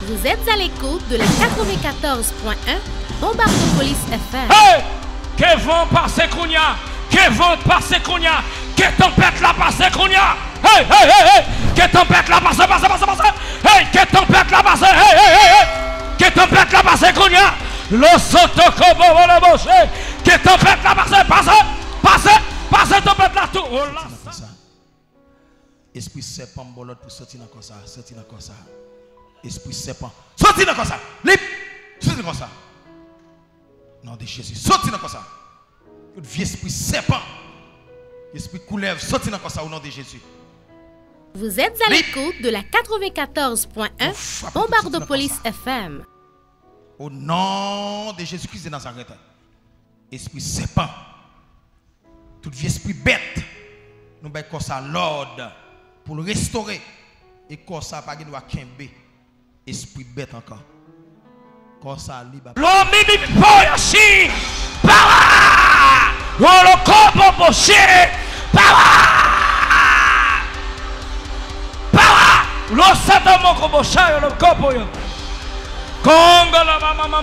Vous êtes à l'écoute de la 94.1 Bombardopolis FM. Hey! Que vont passer Kounia? Que vont passer Kounia? Que tempête la passer Kounia? Hey, hey, hey, hey! Que tempête la passer, passer! Hey, que tempête la passer! Hey, hey, hey, hey! Que tempête la passer Kounia? Le sotokobo le boucher! Que tempête la passer, passer tempête la tout! Oh là! Esprit serpent bolot pour sortir dans ça, sortir dans ça. Esprit serpent, sortir dans ça. Libre, sortir dans ça. Nom de Jésus, sortir dans ça. Vieux esprit serpent, esprit couleuvre, sortir dans ça au nom de Jésus. Vous êtes à l'écoute de la 94.1 Bombardopolis FM. Au nom de Jésus-Christ de Nazareth. Esprit serpent, tout vieux esprit bête, nous baillons comme ça l'ordre pour le restaurer. Et comme ça, pas de kembe. Esprit bête encore. Comme ça, libre. L'homme poyashi, power! Le corps boché, power! Le satan moko bocha, le corps boyo. Congo la mama.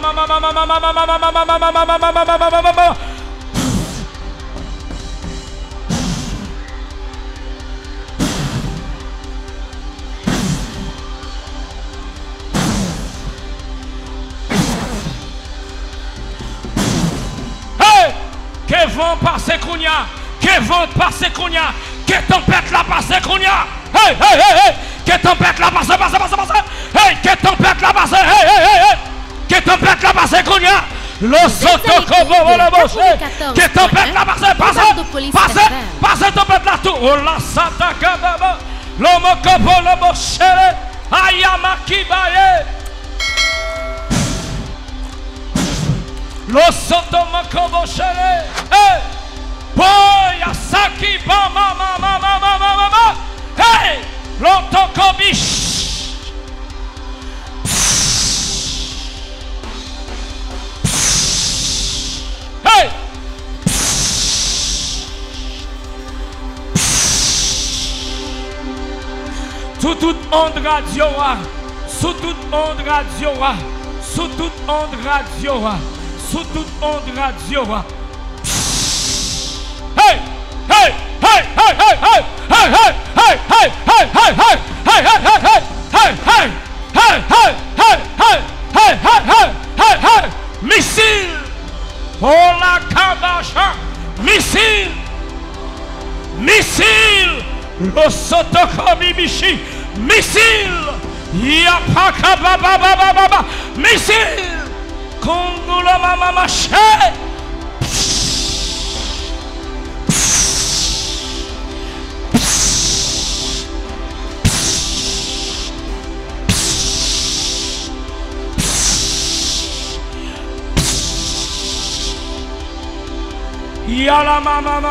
Que vont passer Kounia? Que vont passer Kounia? Que tempête la passer Kounia? Hey, hey, hey, hey! Que tempête la passer, passer! Hey, que tempête la passer! Hey, hey, hey, hey! Que tempête la passer Kounia? Le sotokobo le boucher! Que tempête la passer, passer tempête la tout! Oh la sataka baba! L'homme kobo le boucher! Ayamaki baye! Lo soto makobo shere, hey, boy, asaki ba mama, hey, lo toko bish, hey, sous toute onde radio, sous toute onde radio, sous toute onde radio. Sous toute onde radio. Hey! Hey! Hey! Hey! Hey! Hey! Hey! Hey! Hey! Hey! Hey! Hey! Hey! Hey! Hey! Missile! Oh la kabacha! Missile! Le sotokomi bishi! Missile! Yapaka baba! Missile! Congo la mama maché. Ya la mama.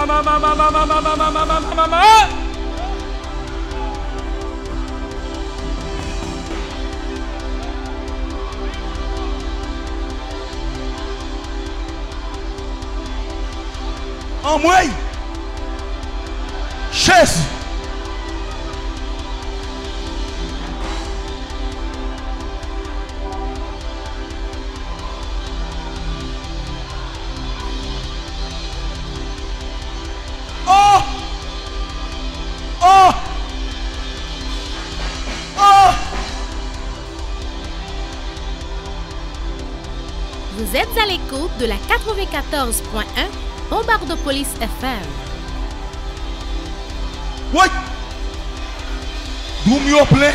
En moi, Jésus. Oh! Vous êtes à l'écoute de la 94.1 Bombardopolis FM. Oui! D'où mieux plein?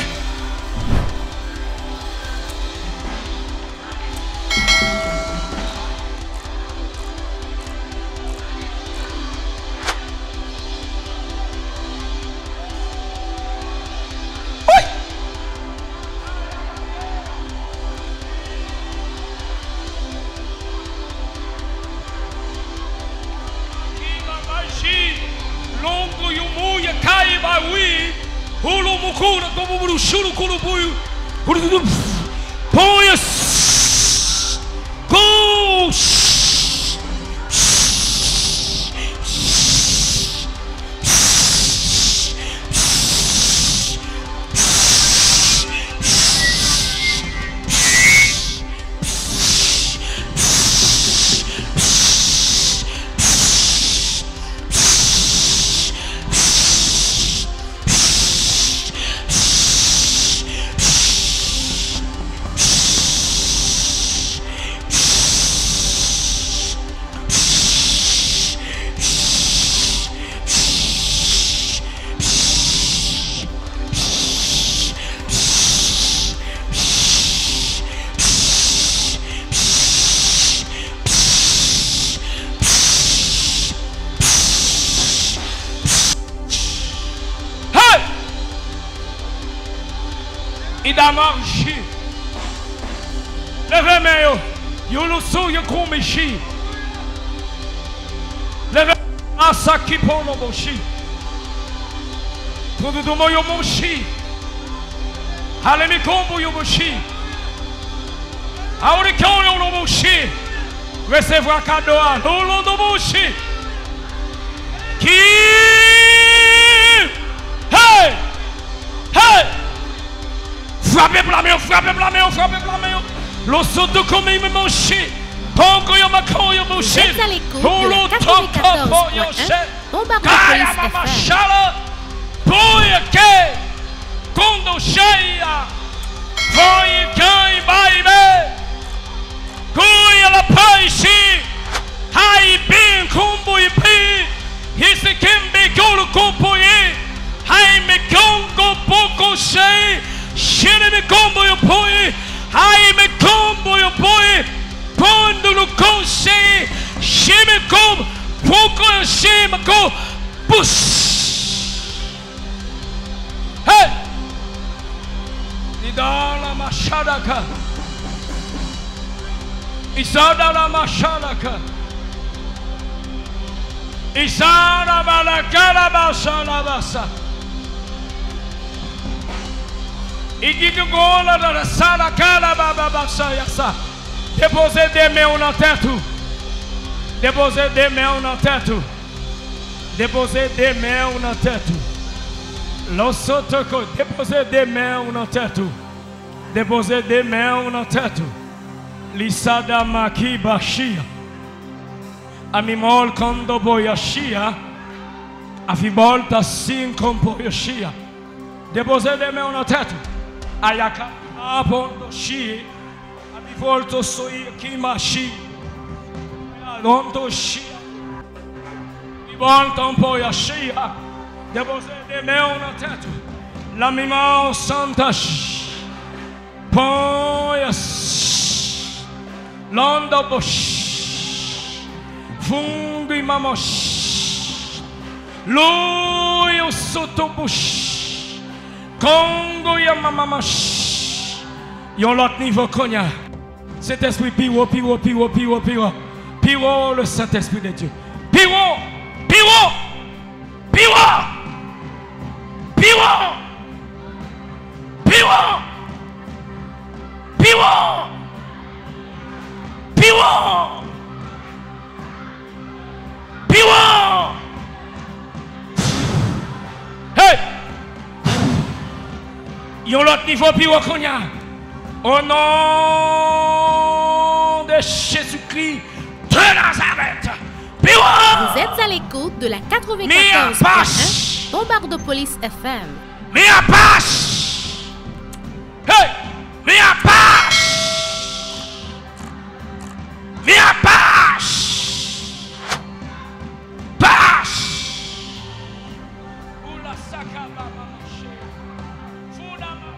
La marche. Levez-moi, yo le sou, yo koumichi. Levez-moi, asaki pono boshi. Tout le monde yo moshi. Allez, mi combo yo moshi. Auricon yo no moshi. Recevoir cadeau à l'olo do moshi. Qui? Hey! Hey! Frappez pour la main, frappez pour la main, frappez pour la main. Lo soto comme il me moshi. Pongo yo mako yo moshi. Vous êtes à l'écoute de la 94.1 Bombardier Kaya Police mama FM. shala. Poya ke. Kondo sheya. Foi kai baby. Kuya la paishi. Hai bin kumbu ipi. Hisi kimbi gulu kumpuyi. Hai me kongo poko shei. Shini me kombo yo poi. Hai me kombo yo poi. Pondo no konshei. Shimi kom. Poko yo shima ko. Push. Hey. Idala mashadaka. Isadala mashadaka. Isara balakala basala basa. Igigola da sala kala baba basa yasa. Déposez des mains en tête. Déposez des mains en tête. Déposez des mains en tête. L'osotoko, déposez des mains en tête. Déposez des mains en tête. Lisada maki bashia. Amimol kondo boyashia. Afibol tassin kompoyashia. Déposez des mains en tête. Ayaka apondo shi. Abivolto soi kimashi. Alonto shi. Ibon tompoyashia. Déposez des mains en tête. La mima santash. Poyas. Londo bosh. Fungi mamosh. Loyo sotobush. Congo ya mamamash. Yon l'autre niveau konya. Saint-Esprit piwo, piwo, piwo, piwo, piwo. Piwo le Saint-Esprit de Dieu. Piwo, piwo, piwo. Piwo. Piwo. Piwo. Piwo. Piwo. Hey! Yon l'autre niveau piwo konya. Au nom de Jésus-Christ de Nazareth. Piwo. Vous êtes à l'écoute de la 94.1 Bombardier Police FM. Mia pash. Hey! Mia pash. Mia pash. Pash. Oula sakaba mamoche. Fudama.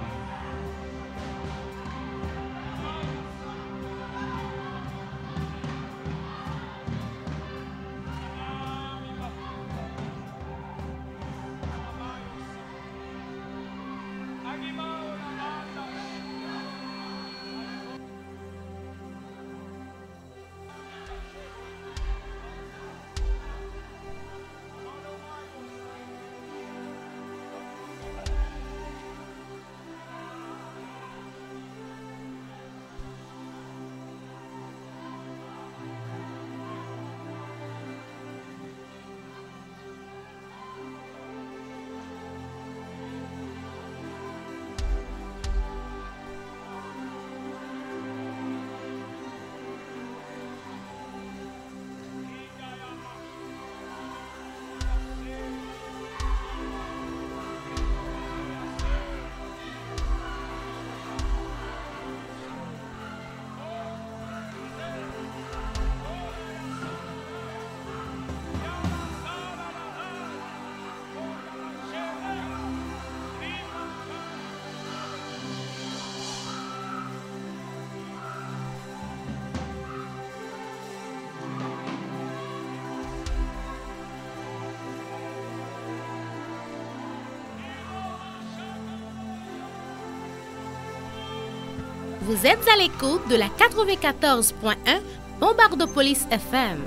Vous êtes à l'écoute de la 94.1 Bombardopolis FM.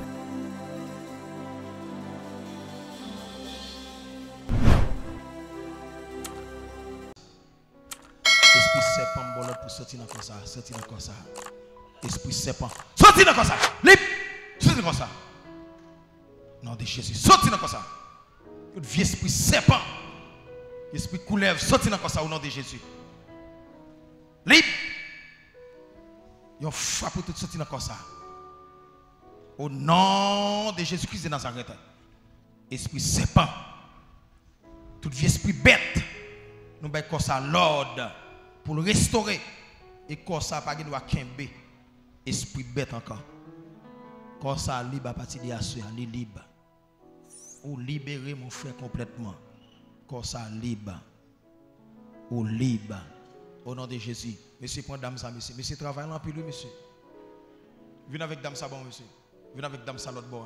Esprit serpent, bon pour sortir dans ça, sortir dans ça. Esprit serpent, sortir dans ça. Libre, sortir dans ça. Non de Jésus, sortir dans ça. Tout vieux esprit serpent, esprit couleuvre, sortir dans ça au nom de Jésus. Libre. Yon frappe tout sortir dans ça. Au nom de Jésus-Christ de Nazareth. Esprit serpent, tout vieux esprit bête, nous baillons comme ça l'ordre pour le restaurer. Et comme ça, pas de kembe. Esprit bête encore. Comme ça, libre à partir de la soeur, libre. Ou libérer mon frère complètement. Comme ça, libre. Ou libre. Au nom de Jésus. Monsieur, prends dame ça, monsieur. Monsieur, travaille en plus, monsieur. Venez avec dame ça, bon, monsieur. Venez avec dame ça, l'autre bon.